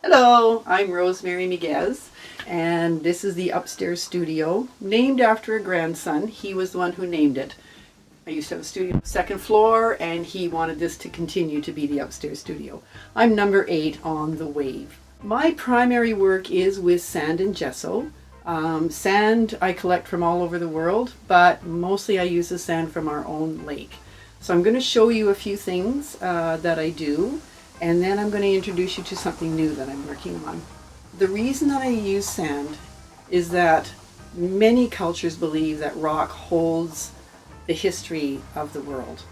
Hello, I'm Rosemary Miguez, and this is the upstairs studio, named after a grandson. He was the one who named it. I used to have a studio on the second floor, and he wanted this to continue to be the upstairs studio. I'm number 8 on the wave. My primary work is with sand and gesso. Sand I collect from all over the world, but mostly I use the sand from our own lake. So I'm going to show you a few things that I do. And then I'm going to introduce you to something new that I'm working on. The reason that I use sand is that many cultures believe that rock holds the history of the world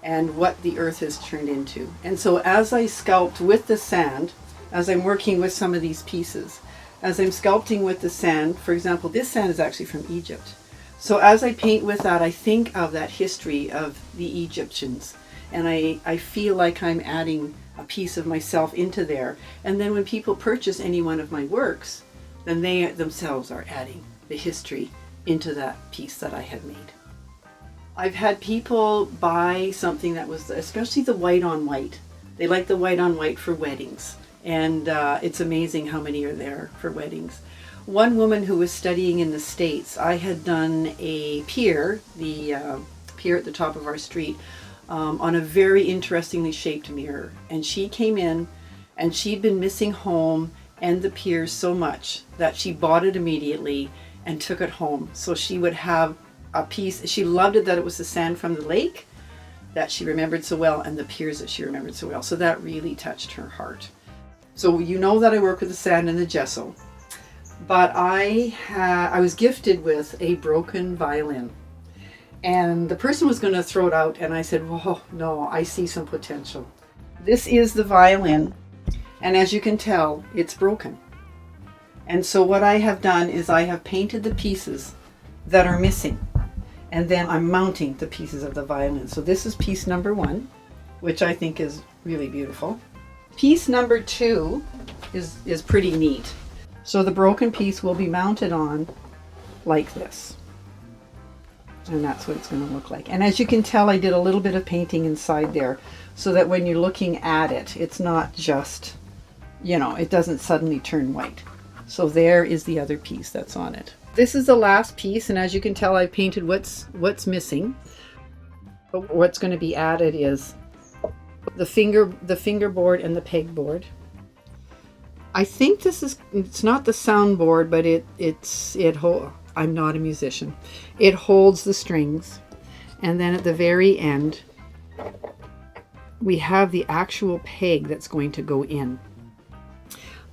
and what the earth has turned into. And so as I sculpt with the sand, as I'm working with some of these pieces, as I'm sculpting with the sand, for example, this sand is actually from Egypt. So as I paint with that, I think of that history of the Egyptians. And I feel like I'm adding a piece of myself into there. And then when people purchase any one of my works, then they themselves are adding the history into that piece that I had made. I've had people buy something that was, especially the white on white. They like the white on white for weddings. And it's amazing how many are there for weddings. One woman who was studying in the States, I had done a pier, the pier at the top of our street, on a very interestingly shaped mirror. And she came in and she'd been missing home and the pier so much that she bought it immediately and took it home. So she would have a piece. She loved it that it was the sand from the lake that she remembered so well and the piers that she remembered so well. So that really touched her heart. So you know that I work with the sand and the gesso, but I was gifted with a broken violin. And the person was going to throw it out, and I said, "Whoa, no, I see some potential." This is the violin, and as you can tell, it's broken. And so what I have done is I have painted the pieces that are missing, and then I'm mounting the pieces of the violin. So this is piece number 1, which I think is really beautiful. Piece number 2 is pretty neat. So the broken piece will be mounted on like this. And that's what it's going to look like. And as you can tell, I did a little bit of painting inside there so that when you're looking at it, it's not just, it doesn't suddenly turn white. So there is the other piece that's on it. This is the last piece, and as you can tell, I've painted what's missing. But what's going to be added is the fingerboard and the pegboard. I think it's not the soundboard, but I'm not a musician. It holds the strings, and then at the very end we have the actual peg that's going to go in.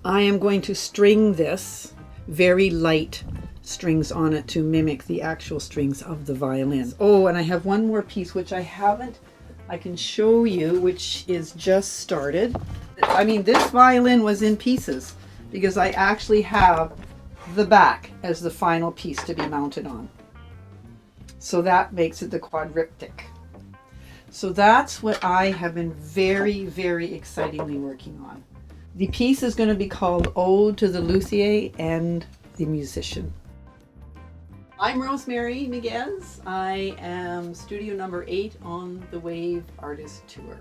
I am going to string this, very light strings on it to mimic the actual strings of the violin. Oh, and I have one more piece which I can show you, which is just started. I mean, this violin was in pieces because I actually have the back as the final piece to be mounted on. So that makes it the quadriptych. So that's what I have been very, very excitingly working on. The piece is going to be called Ode to the Luthier and the Musician. I'm Rosemary Miguez. I am studio number 8 on the Wave Artist Tour.